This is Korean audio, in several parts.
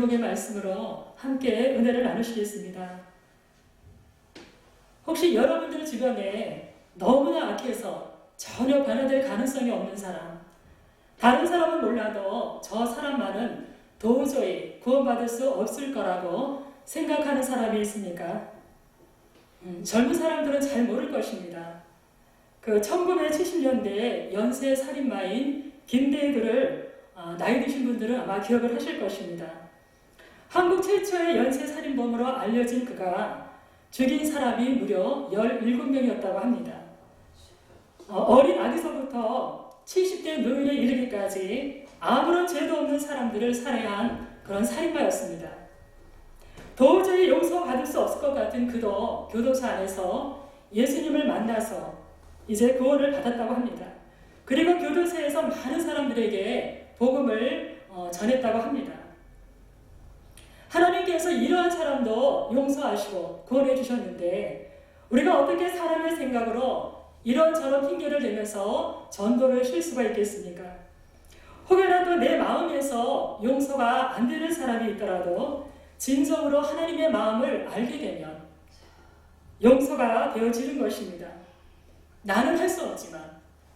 제목의 말씀으로 함께 은혜를 나누시겠습니다. 혹시 여러분들 주변에 너무나 악해서 전혀 변화될 가능성이 없는 사람, 다른 사람은 몰라도 저 사람만은 도저히 구원받을 수 없을 거라고 생각하는 사람이 있습니까? 젊은 사람들은 잘 모를 것입니다. 그 1970년대에 연쇄 살인마인 김대글을 나이 드신 분들은 아마 기억을 하실 것입니다. 한국 최초의 연쇄 살인범으로 알려진 그가 죽인 사람이 무려 17명이었다고 합니다. 어린 아기서부터 70대 노인에 이르기까지 아무런 죄도 없는 사람들을 살해한 그런 살인마였습니다. 도저히 용서받을 수 없을 것 같은 그도 교도소 안에서 예수님을 만나서 이제 구원을 받았다고 합니다. 그리고 교도소에서 많은 사람들에게 복음을 전했다고 합니다. 하나님께서 이러한 사람도 용서하시고 구원해 주셨는데 우리가 어떻게 사람의 생각으로 이런저런 핑계를 대면서 전도를 쉴 수가 있겠습니까? 혹여라도 내 마음에서 용서가 안 되는 사람이 있더라도 진정으로 하나님의 마음을 알게 되면 용서가 되어지는 것입니다. 나는 할 수 없지만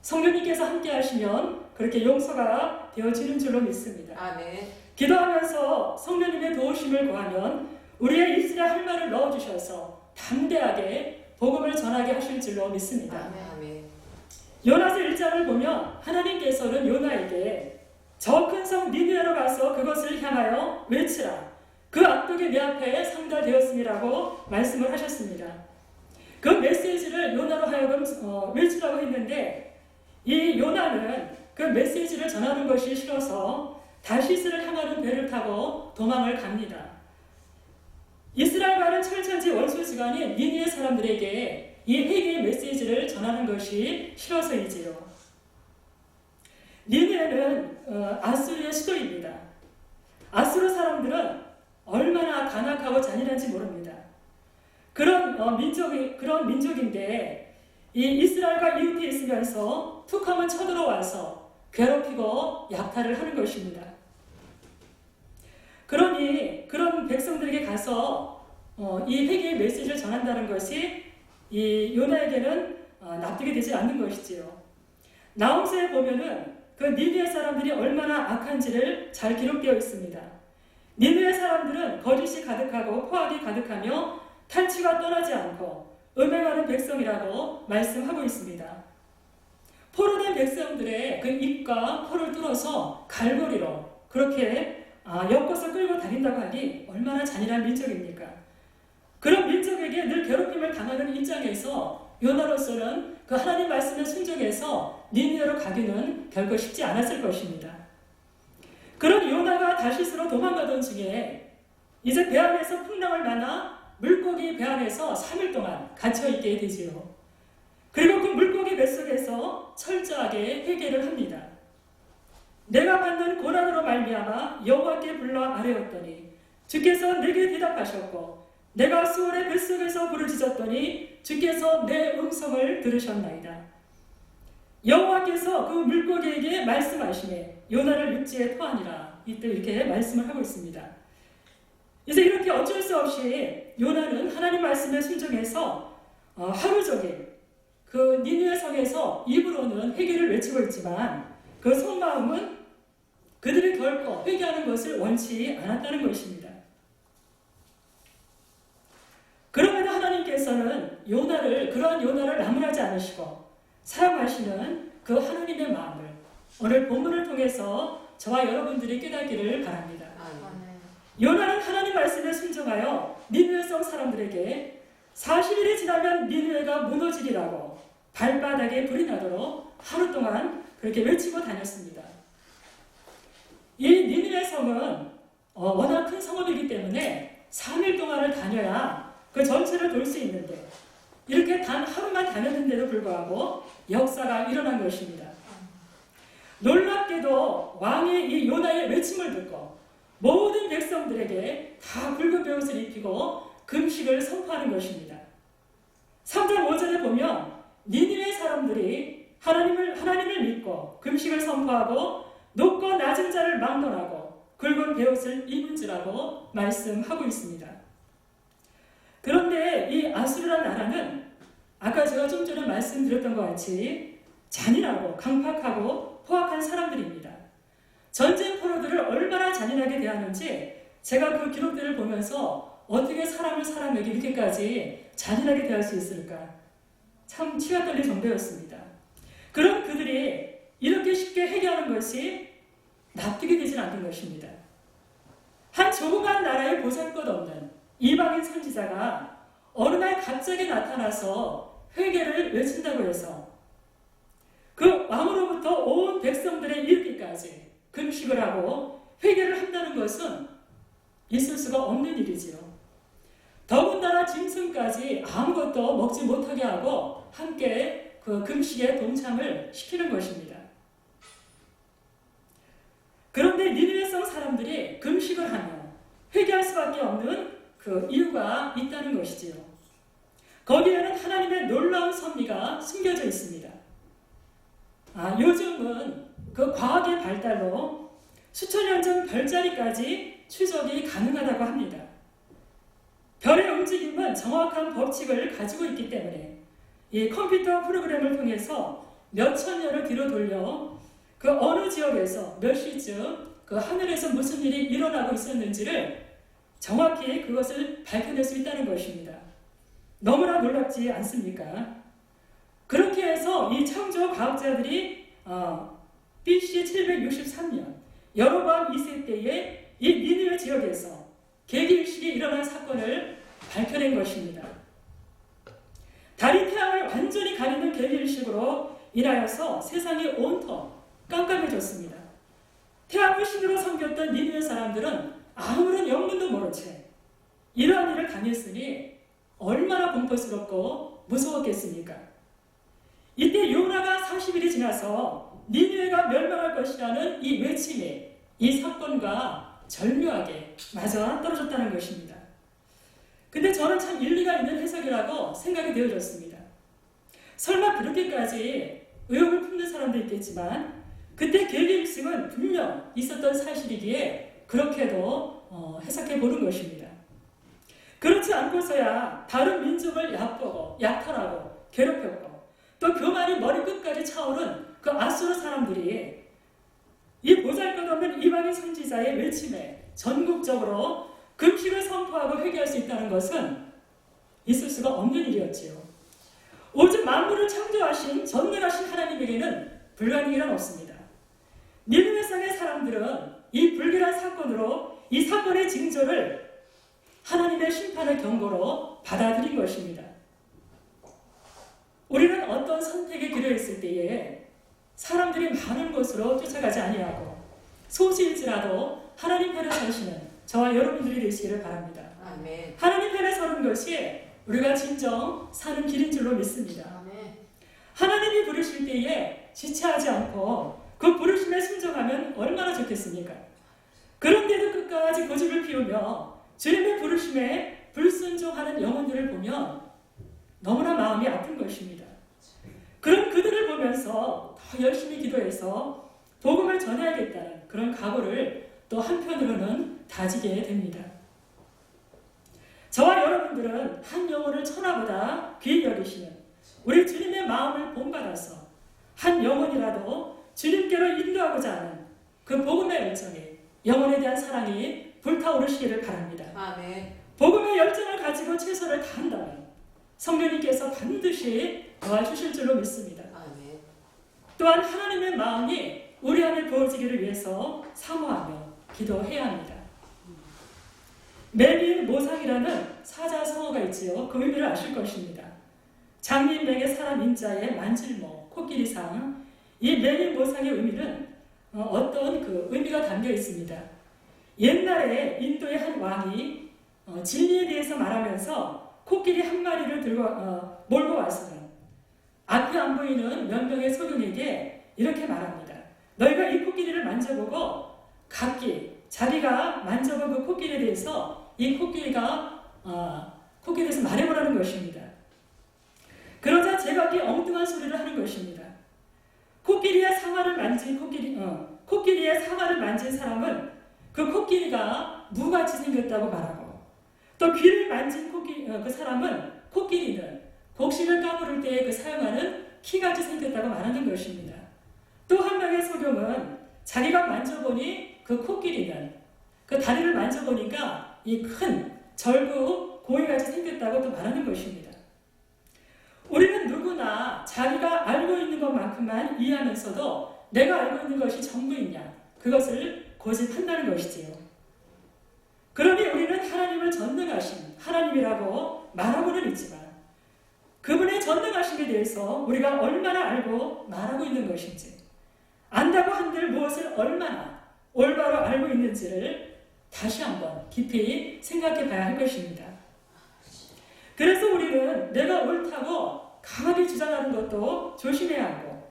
성령님께서 함께 하시면 그렇게 용서가 되어지는 줄로 믿습니다. 아멘. 기도하면서 성령님의 도우심을 구하면 우리의 입술에 할 말을 넣어주셔서 담대하게 복음을 전하게 하실 줄로 믿습니다. 아멘. 요나서 1장을 보면 하나님께서는 요나에게 저 큰 성 니느웨로 가서 그것을 향하여 외치라. 그 악독이 내 앞에 상달되었음이라고 말씀을 하셨습니다. 그 메시지를 요나로 하여금 외치라고 했는데 이 요나는 그 메시지를 전하는 것이 싫어서 다시스를 향하는 배를 타고 도망을 갑니다. 이스라엘과는 철천지 원수지간인 니느웨 사람들에게 이 회개의 메시지를 전하는 것이 싫어서이지요. 니느웨는 아수르의 수도입니다. 아수르 사람들은 얼마나 간악하고 잔인한지 모릅니다. 그런 민족인데 이 이스라엘과 이웃에 있으면서 툭 하면 쳐들어와서 괴롭히고 약탈을 하는 것입니다. 그러니 그런 백성들에게 가서 이 회개의 메시지를 전한다는 것이 이 요나에게는 납득이 되지 않는 것이지요. 나홈서에 보면은 그 니느웨 사람들이 얼마나 악한지를 잘 기록되어 있습니다. 니느웨 사람들은 거짓이 가득하고 포악이 가득하며 탈취가 떠나지 않고 음행하는 백성이라고 말씀하고 있습니다. 포로된 백성들의 그 입과 코를 뚫어서 갈고리로 그렇게 엮어서 끌고 다닌다고 하니 얼마나 잔인한 민족입니까? 그런 민족에게 늘 괴롭힘을 당하는 입장에서 요나로서는 그 하나님 말씀에 순종해서 니느웨로 가기는 결코 쉽지 않았을 것입니다. 그런 요나가 다시스로 도망가던 중에 이제 배 안에서 풍랑을 만나 물고기 배 안에서 3일 동안 갇혀있게 되지요. 그리고 그 물고기 뱃속에서 철저하게 회개를 합니다. 내가 받는 고난으로 말미암아 여호와께 불러 아뢰었더니 주께서 내게 대답하셨고 내가 수월의 뱃속에서 부르짖었더니 주께서 내 음성을 들으셨나이다. 여호와께서 그 물고기에게 말씀하시매 요나를 육지에 토하니라. 이때 이렇게 말씀을 하고 있습니다. 이제 이렇게 어쩔 수 없이 요나는 하나님 말씀에 순종해서 하루 종일 그 니느웨 성에서 입으로는 회개를 외치고 있지만 그 속마음은 그들이 결코 회개하는 것을 원치 않았다는 것입니다. 그럼에도 하나님께서는 그러한 요나를 나무라지 않으시고 사용하시는 그 하나님의 마음을 오늘 본문을 통해서 저와 여러분들이 깨닫기를 바랍니다. 요나는 하나님 말씀에 순종하여 니느웨 성 사람들에게 40일이 지나면 니느웨가 무너지리라고 발바닥에 불이 나도록 하루 동안 그렇게 외치고 다녔습니다. 이 니느웨 성은 워낙 큰 성읍이기 때문에 3일 동안을 다녀야 그 전체를 돌 수 있는데 이렇게 단 하루만 다녔는데도 불구하고 역사가 일어난 것입니다. 놀랍게도 왕의 이 요나의 외침을 듣고 모든 백성들에게 다 붉은 베옷을 입히고 금식을 선포하는 것입니다. 3장 5절에 보면 니느웨 사람들이 하나님을 믿고 금식을 선포하고 높고 낮은 자를 막론하고 굵은 베옷을 입은지라고 말씀하고 있습니다. 그런데 이 아수르란 나라는 아까 제가 좀 전에 말씀드렸던 것 같이 잔인하고 강팍하고 포악한 사람들입니다. 전쟁 포로들을 얼마나 잔인하게 대하는지 제가 그 기록들을 보면서 어떻게 사람을 사람에게 이렇게까지 잔인하게 대할 수 있을까? 참 치가 떨릴 정도였습니다. 그런 그들이 이렇게 쉽게 해결하는 것이 납득이 되질 않는 것입니다. 한 조그만 나라에 보잘것없는 이방인 선지자가 어느 날 갑자기 나타나서 회개를 외친다고 해서 그 왕으로부터 온 백성들의 이르기까지 금식을 하고 회개를 한다는 것은 있을 수가 없는 일이지요. 더군다나 짐승까지 아무것도 먹지 못하게 하고 함께 그 금식에 동참을 시키는 것입니다. 그런데 니느웨성 사람들이 금식을 하며 회개할 수밖에 없는 그 이유가 있다는 것이지요. 거기에는 하나님의 놀라운 섭리가 숨겨져 있습니다. 요즘은 그 과학의 발달로 수천 년 전 별자리까지 추적이 가능하다고 합니다. 별의 움직임은 정확한 법칙을 가지고 있기 때문에 이 컴퓨터 프로그램을 통해서 몇천 년을 뒤로 돌려 그 어느 지역에서 몇 시쯤 그 하늘에서 무슨 일이 일어나고 있었는지를 정확히 그것을 밝혀낼 수 있다는 것입니다. 너무나 놀랍지 않습니까? 그렇게 해서 이 창조 과학자들이 BC 763년 여로보암 2세 때에 이 니느웨 지역에서 개기일식이 일어난 사건을 밝혀낸 것입니다. 달이 태양을 완전히 가리는 개기일식으로 인하여서 세상이 온통 깜깜해졌습니다. 태양을 신으로 섬겼던 니느웨 사람들은 아무런 영문도 모른 채 이러한 일을 당했으니 얼마나 공포스럽고 무서웠겠습니까? 이때 요나가 40일이 지나서 니느웨가 멸망할 것이라는 이 외침이 이 사건과 절묘하게 맞아떨어졌다는 것입니다. 근데 저는 참 일리가 있는 해석이라고 생각이 되어졌습니다. 설마 그렇게까지 의혹을 품는 사람도 있겠지만 그때 개기일식은 분명 있었던 사실이기에 그렇게도 해석해 보는 것입니다. 그렇지 않고서야 다른 민족을 얕보고 약탈하고 괴롭혔고 또 교만이 머리끝까지 차오른 그 아수르 사람들이 이 보잘것없는 이방인 선지자의 외침에 전국적으로 금식을 선포하고 회개할 수 있다는 것은 있을 수가 없는 일이었지요. 오직 만물을 창조하신 전능하신 하나님에게는 불가능이란 없습니다. 니느웨성의 사람들은 이 불길한 사건으로 이 사건의 징조를 하나님의 심판의 경고로 받아들인 것입니다. 우리는 어떤 선택에 길에 있을 때에 사람들이 많은 곳으로 쫓아가지 아니하고 소수일지라도 하나님 편에 서시는 저와 여러분들이 되시기를 바랍니다. 아멘. 하나님 편에 서는 것이 우리가 진정 사는 길인 줄로 믿습니다. 아멘. 하나님이 부르실 때에 지체하지 않고 그 부르심에 순종하면 얼마나 좋겠습니까? 그런데도 끝까지 고집을 피우며 주님의 부르심에 불순종하는 영혼들을 보면 너무나 마음이 아픈 것입니다. 그런 그들을 보면서 더 열심히 기도해서 복음을 전해야겠다는 그런 각오를 또 한편으로는 다지게 됩니다. 저와 여러분들은 한 영혼을 천하보다 귀히 여기시는 우리 주님의 마음을 본받아서 한 영혼이라도 주님께로 인도하고자 하는 그 복음의 열정에 영혼에 대한 사랑이 불타오르시기를 바랍니다. 아멘. 복음의 열정을 가지고 최선을 다한다면 성령님께서 반드시 도와주실 줄로 믿습니다. 아멘. 또한 하나님의 마음이 우리 안에 부어지기를 위해서 사모하며 기도해야 합니다. 메밀 모상이라는 사자성어가 있지요. 그 의미를 아실 것입니다. 장민백의 사람 인자의 만질모, 코끼리상, 이 메밀 모상의 의미는 어떤 그 의미가 담겨 있습니다. 옛날에 인도의 한 왕이 진리에 대해서 말하면서 코끼리 한 마리를 몰고 와서는 앞이 안 보이는 몇 명의 서경에게 이렇게 말합니다. 너희가 이 코끼리를 만져보고 각기 자기가 만져본 그 코끼리에 대해서 이 코끼리가 코끼리에서 말해보라는 것입니다. 그러자 제각기 엉뚱한 소리를 하는 것입니다. 코끼리의 상아를 만진 사람은 그 코끼리가 무같이 생겼다고 말하고, 또 귀를 만진 그 사람은 코끼리는 곡식을 까무를 때 그 사용하는 키같이 생겼다고 말하는 것입니다. 또 한 명의 소경은 자기가 만져보니 그 코끼리는 그 다리를 만져보니까 이 큰 절구 고이같이 생겼다고 또 말하는 것입니다. 우리는 누구나 자기가 알고 있는 것만큼만 이해하면서도 내가 알고 있는 것이 전부이냐, 그것을 고집한다는 것이지요. 그러니 우리는 하나님을 전능하신 하나님이라고 말하고는 있지만 그분의 전능하심에 대해서 우리가 얼마나 알고 말하고 있는 것인지, 안다고 한들 무엇을 얼마나 올바로 알고 있는지를 다시 한번 깊이 생각해 봐야 할 것입니다. 그래서 우리는 내가 옳다고 강하게 주장하는 것도 조심해야 하고,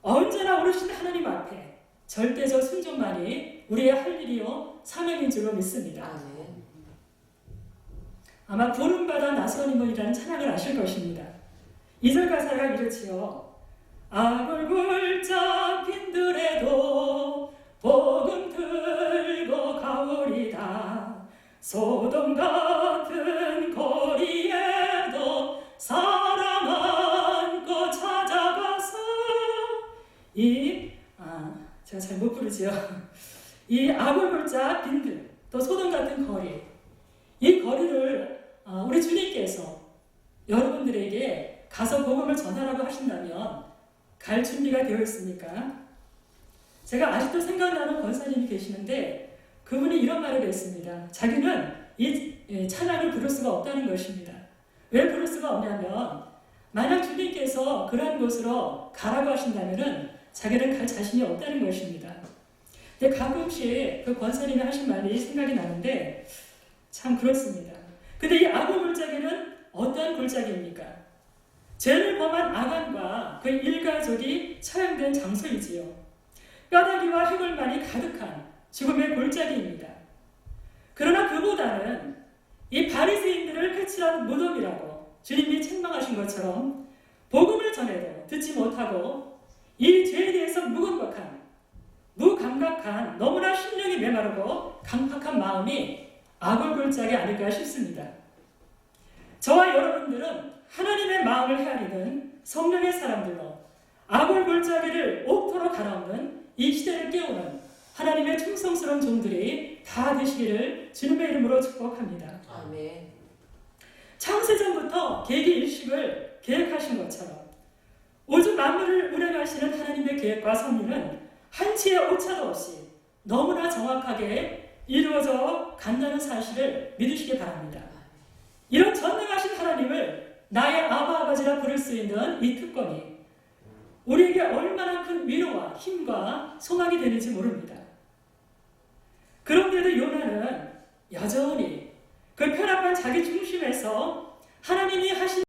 언제나 오르신 하나님 앞에 절대적 순종만이 우리의 할 일이요 사명인 줄로 믿습니다. 아마 부름받아 나서는이라는 찬양을 아실 것입니다. 2절 가사가 이렇지요. 아굴굴자 빈들에도 복음 들고 가오리다. 소돔 같은 거리에도 사람 안고 찾아가서 제가 잘 못 부르지요. 이 아굴굴자 빈들, 또 소돔 같은 거리, 이 거리를 우리 주님께서 여러분들에게 가서 복음을 전하라고 하신다면 갈 준비가 되어 있습니까? 제가 아직도 생각나는 권사님이 계시는데 그분이 이런 말을 했습니다. 자기는 이 찬양을 부를 수가 없다는 것입니다. 왜 부를 수가 없냐면 만약 주님께서 그러한 곳으로 가라고 하신다면 자기는 갈 자신이 없다는 것입니다. 근데 가끔씩 그 권사님이 하신 말이 생각이 나는데 참 그렇습니다. 근데 이 아굴 골짜기는 어떠한 골짜기입니까? 죄를 범한 아간과 그 일가족이 처형된 장소이지요. 뼈다귀와 해골만이 가득한 죽음의 골짜기입니다. 그러나 그보다는 이 바리새인들을 끝이란 무덤이라고 주님이 책망하신 것처럼 복음을 전해도 듣지 못하고 이 죄에 대해서 무감각한 너무나 심령이 메마르고 강팍한 마음이 아굴 골짜기 아닐까 싶습니다. 저와 여러분들은 하나님의 마음을 헤아리는 성령의 사람들로 아굴 골짜기를 옥토로 갈아엎는 이 시대를 깨우는 하나님의 충성스러운 종들이 다 되시기를 주님의 이름으로 축복합니다. 아멘. 창세전부터 계기 일식을 계획하신 것처럼 우주 만물을 운행하시는 하나님의 계획과 섭리는 한치의 오차도 없이 너무나 정확하게 이루어져 간다는 사실을 믿으시기 바랍니다. 이런 전능하신 하나님을 나의 아버지라 부를 수 있는 이 특권이 우리에게 얼마나 큰 위로와 힘과 소망이 되는지 모릅니다. 그런데도 요나는 여전히 그 편협한 자기 중심에서 하나님이 하신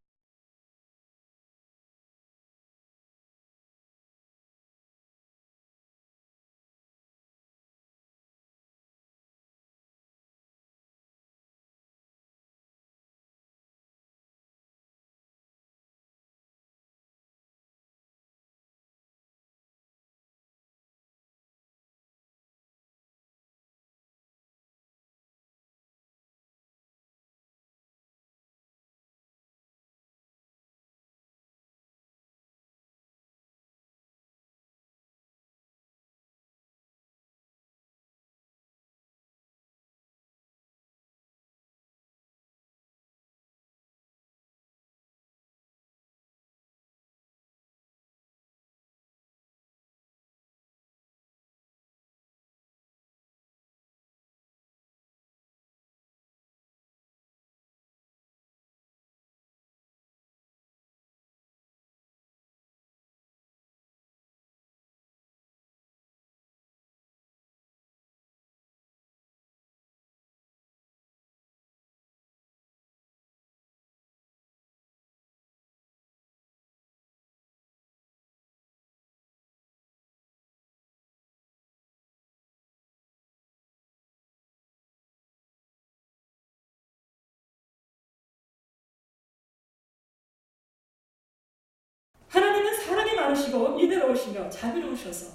하나님은 사랑이 많으시고 인내로우시며 자비로우셔서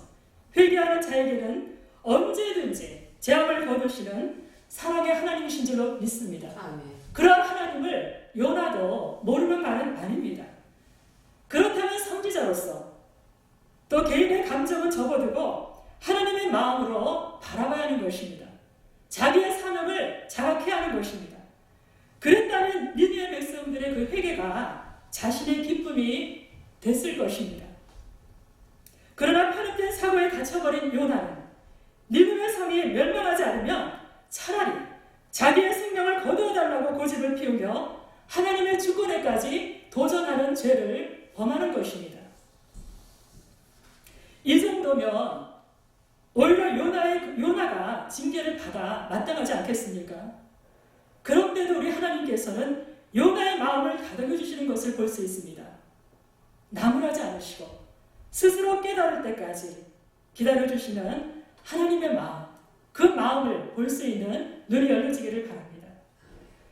회개하는 자에게는 언제든지 재앙을 거두시는 사랑의 하나님이신 줄로 믿습니다. 아멘. 그런 하나님을 요나도 모르는 말은 아닙니다. 그렇다면 선지자로서 또 개인의 감정은 접어두고 하나님의 마음으로 바라봐야 하는 것입니다. 자기의 사명을 자각해야 하는 것입니다. 그랬다면 니느웨 백성들의 그 회개가 자신의 기쁨이 됐을 것입니다. 그러나 편협된 사고에 갇혀버린 요나는 니느웨 성이 멸망하지 않으면 차라리 자기의 생명을 거두어달라고 고집을 피우며 하나님의 주권에까지 도전하는 죄를 범하는 것입니다. 이 정도면 오히려 요나가 징계를 받아 마땅하지 않겠습니까? 그런데도 우리 하나님께서는 요나의 마음을 다독여 주시는 것을 볼 수 있습니다. 나무라지 않으시고 스스로 깨달을 때까지 기다려주시는 하나님의 마음, 그 마음을 볼 수 있는 눈이 열려지기를 바랍니다.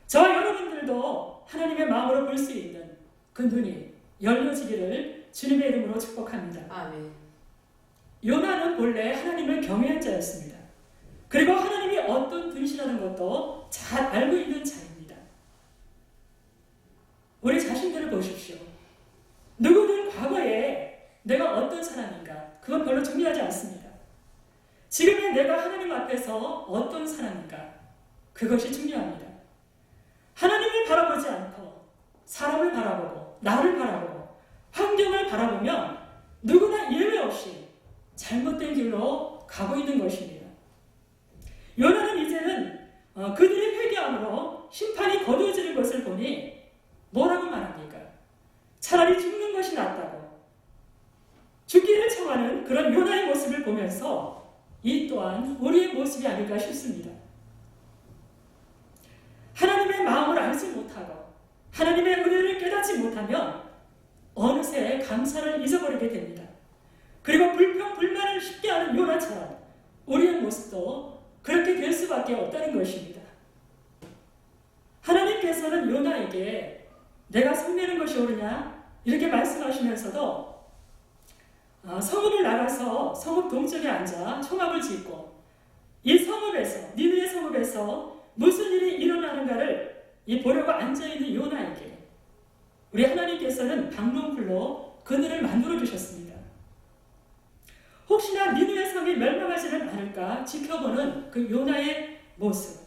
저와 여러분들도 하나님의 마음으로 볼 수 있는 그 눈이 열려지기를 주님의 이름으로 축복합니다. 아멘. 요나는 본래 하나님을 경외한 자였습니다. 그리고 하나님이 어떤 분이시라는 것도 잘 알고 있는 자입니다. 우리 자신들을 보십시오. 누구든 과거에 내가 어떤 사람인가 그건 별로 중요하지 않습니다. 지금의 내가 하나님 앞에서 어떤 사람인가 그것이 중요합니다. 하나님을 바라보지 않고 사람을 바라보고 나를 바라보고 환경을 바라보면 누구나 예외 없이 잘못된 길로 가고 있는 것입니다. 요나는 이제는 그들의 회개함으로 심판이 거두어지는 것을 보니 뭐라고 말합니까? 차라리 죽는 것이 낫다고 죽기를 청하는 그런 요나의 모습을 보면서 이 또한 우리의 모습이 아닐까 싶습니다. 하나님의 마음을 알지 못하고 하나님의 은혜를 깨닫지 못하면 어느새 감사를 잊어버리게 됩니다. 그리고 불평, 불만을 쉽게 하는 요나처럼 우리의 모습도 그렇게 될 수밖에 없다는 것입니다. 하나님께서는 요나에게 내가 성내는 것이 옳으냐 이렇게 말씀하시면서도 성읍을 나가서 성읍 동쪽에 앉아 초막을 짓고 이 성읍에서 니느웨 성읍에서 무슨 일이 일어나는가를 보려고 앉아있는 요나에게 우리 하나님께서는 방론불로 그늘을 만들어 주셨습니다. 혹시나 니느웨 성이 멸망하지는 않을까 지켜보는 그 요나의 모습,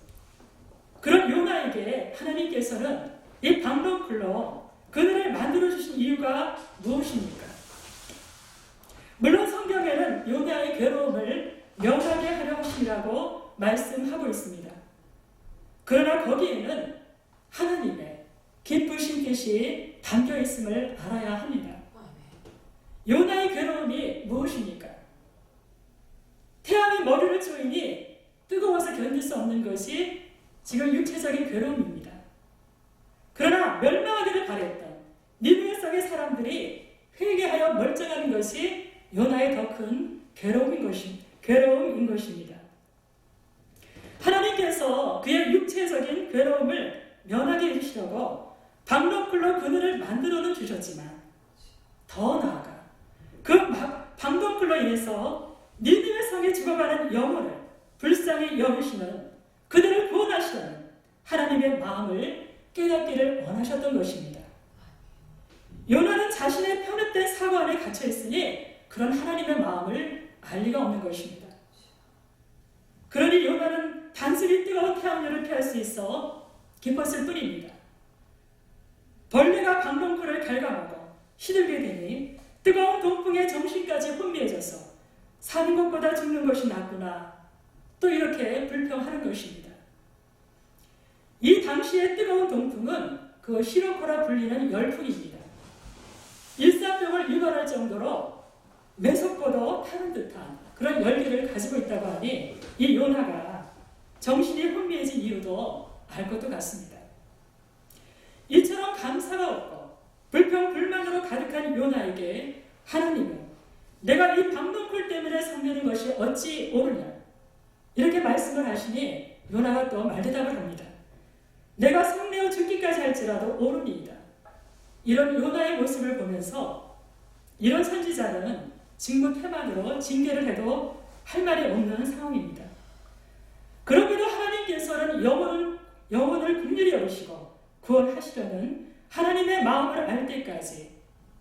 그런 요나에게 하나님께서는 이 방론불로 그늘을 만들어 주신 이유가 무엇입니까? 물론 성경에는 요나의 괴로움을 명하게 하려 하심이라고 말씀하고 있습니다. 그러나 거기에는 하나님의 기쁘신 뜻이 담겨 있음을 알아야 합니다. 요나의 괴로움이 무엇입니까? 태양이 머리를 조이니 뜨거워서 견딜 수 없는 것이 지금 육체적인 괴로움입니다. 그러나 멸망하기를 바랬던 니느웨 성의 사람들이 회개하여 멀쩡하는 것이 요나의 더 큰 괴로움인 것입니다. 하나님께서 그의 육체적인 괴로움을 면하게 해주시려고 방론불로 그늘을 만들어는 주셨지만 더 나아가 그 방론불로 인해서 니느웨 성에 죽어가는 영혼을 불쌍히 여기시는 그들을 구원하시려는 하나님의 마음을 깨닫기를 원하셨던 것입니다. 요나는 자신의 편협된 사고 안에 갇혀 있으니 그런 하나님의 마음을 알 리가 없는 것입니다. 그러니 요나는 단순히 뜨거운 태양열을 피할 수 있어 기뻤을 뿐입니다. 벌레가 방론불을 갉아먹고 시들게 되니 뜨거운 동풍에 정신까지 혼미해져서 사는 것보다 죽는 것이 낫구나 또 이렇게 불평하는 것입니다. 이 당시의 뜨거운 동풍은 그 시로코라 불리는 열풍입니다. 일사병을 유발할 정도로 매섭고도 타는 듯한 그런 열기를 가지고 있다고 하니 이 요나가 정신이 혼미해진 이유도 알 것도 같습니다. 이처럼 감사가 없고 불평 불만으로 가득한 요나에게 하나님은 내가 이 방론불 때문에 성내는 것이 어찌 옳으냐 이렇게 말씀을 하시니 요나가 또 말대답을 합니다. 내가 성내어 죽기까지 할지라도 옳으니이다. 이런 요나의 모습을 보면서 이런 선지자는 직무태만으로 징계를 해도 할 말이 없는 상황입니다. 그럼에도 하나님께서는 영혼을 긍휼히 여기시고 구원하시려는 하나님의 마음을 알 때까지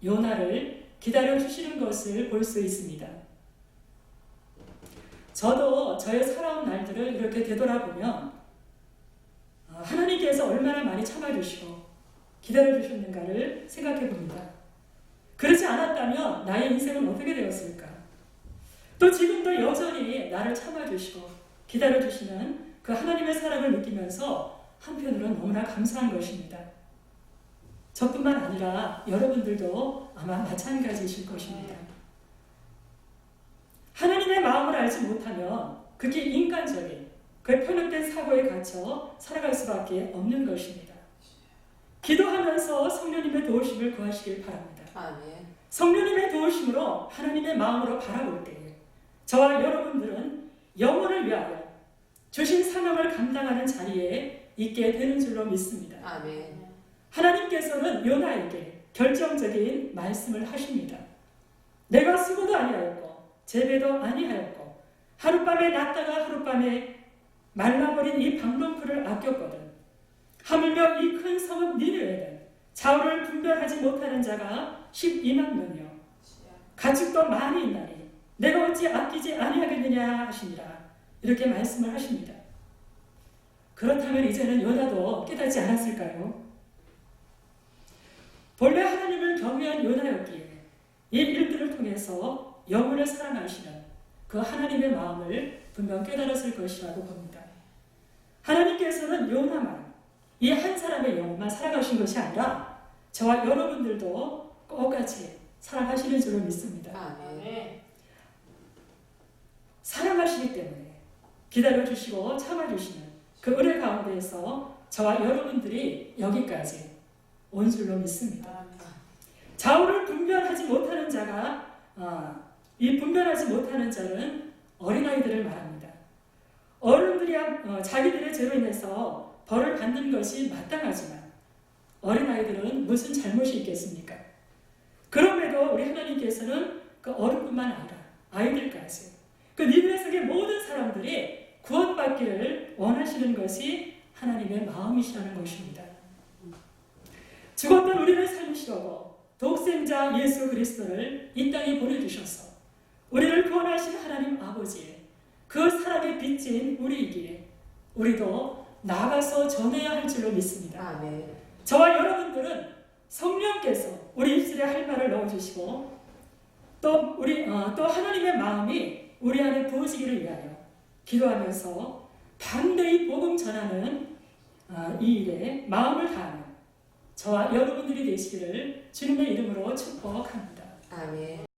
요나를 기다려 주시는 것을 볼 수 있습니다. 저도 저의 살아온 날들을 이렇게 되돌아보면 하나님께서 얼마나 많이 참아주시고 기다려주셨는가를 생각해 봅니다. 그렇지 않았다면 나의 인생은 어떻게 되었을까? 또 지금도 여전히 나를 참아주시고 기다려주시는 그 하나님의 사랑을 느끼면서 한편으로는 너무나 감사한 것입니다. 저뿐만 아니라 여러분들도 아마 마찬가지이실 것입니다. 하나님의 마음을 알지 못하면 그게 인간적인 그 편협된 사고에 갇혀 살아갈 수밖에 없는 것입니다. 기도하면서 성령님의 도우심을 구하시길 바랍니다. 아멘. 성령님의 도우심으로 하나님의 마음으로 바라볼 때에 저와 여러분들은 영혼을 위하여 주신 사명을 감당하는 자리에 있게 되는 줄로 믿습니다. 아멘. 하나님께서는 요나에게 결정적인 말씀을 하십니다. 내가 수고도 아니하였고 재배도 아니하였고 하룻밤에 났다가 하룻밤에 말라버린 이 방론풀을 아꼈거든. 하물며 이 큰 성읍 니느웨는 좌우를 분별하지 못하는 자가 12만 명이요 가축도 많이 있나니 내가 어찌 아끼지 아니하겠느냐 하시니라. 이렇게 말씀을 하십니다. 그렇다면 이제는 요나도 깨닫지 않았을까요? 본래 하나님을 경외한 요나였기에 이 일들을 통해서 영혼을 사랑하시는 그 하나님의 마음을 분명 깨달았을 것이라고 봅니다. 하나님께서는 요나만 이 한 사람의 영혼만 사랑하신 것이 아니라 저와 여러분들도 똑같이 사랑하시는 줄로 믿습니다. 아멘. 사랑하시기 때문에 기다려주시고 참아주시는 그 은혜 가운데에서 저와 여러분들이 여기까지 온 줄로 믿습니다. 좌우를 분별하지 못하는 자가 이 분별하지 못하는 자는 어린아이들을 말합니다. 어른들이야 자기들의 죄로 인해서 벌을 받는 것이 마땅하지만 어린아이들은 무슨 잘못이 있겠습니까? 그럼에도 우리 하나님께서는 그 어른뿐만 아니라 아이들까지 그 니느웨 속의 모든 사람들이 구원받기를 원하시는 것이 하나님의 마음이시라는 것입니다. 죽었던 우리를 살리시려고 독생자 예수 그리스도를 이 땅에 보내주셔서 우리를 구원하신 하나님 아버지의 그 사랑의 빚진 우리이기에 우리도 나가서 전해야 할 줄로 믿습니다. 아멘. 저와 여러분들은 성령께서 우리 입술에 할 말을 넣어주시고 또 하나님의 마음이 우리 안에 부어지기를 위하여 기도하면서 반대의 복음 전하는 이 일에 마음을 다하는 저와 여러분들이 되시기를 주님의 이름으로 축복합니다. 아멘.